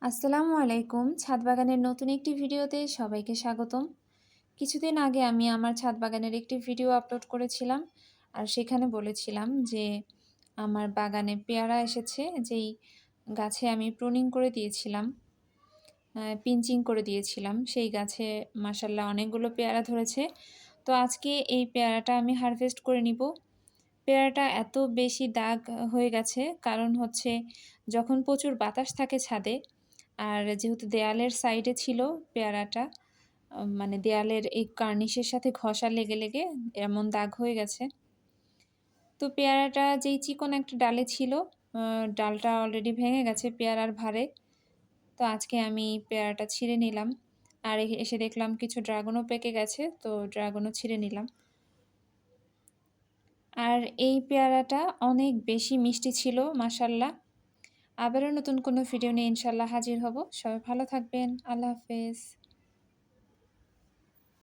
আসসালামু আলাইকুম। ছাদ বাগানের নতুন একটি ভিডিওতে সবাইকে স্বাগতম। কিছুদিন আগে আমি আমার ছাদ বাগানের একটি ভিডিও আপলোড করেছিলাম। আর সেখানে বলেছিলাম যে আমার বাগানে পেয়ারা এসেছে, যেই গাছে আমি প্রুনিং করে দিয়েছিলাম, পিঞ্চিং করে দিয়েছিলাম। সেই গাছে মাশাআল্লাহ অনেকগুলো পেয়ারা ধরেছে। তো আজকে এই পেয়ারাটা আমি হারভেস্ট করে নিব। পেয়ারাটা এত বেশি দাগ হয়ে গেছে, কারণ হচ্ছে যখন প্রচুর বাতাস থাকে ছাদে, আর যেহেতু দেয়ালের সাইডে ছিল পেয়ারাটা, মানে দেয়ালের এই কার্নিশের সাথে ঘষা লেগে এমন দাগ হয়ে গেছে। তো পেয়ারাটা যেই চিকন একটা ডালে ছিল, ডালটা অলরেডি ভেঙে গেছে পেয়ারার ভারে। তো আজকে আমি পেয়ারাটা ছিঁড়ে নিলাম। আর এসে দেখলাম কিছু ড্রাগনও পেকে গেছে, তো ড্রাগনও ছিঁড়ে নিলাম। আর এই পেয়ারাটা অনেক বেশি মিষ্টি ছিল মাশাআল্লাহ। আবারও নতুন কোনো ভিডিও নিয়ে ইনশাআল্লাহ হাজির হব। সবাই ভালো থাকবেন। আল্লাহ হাফেজ।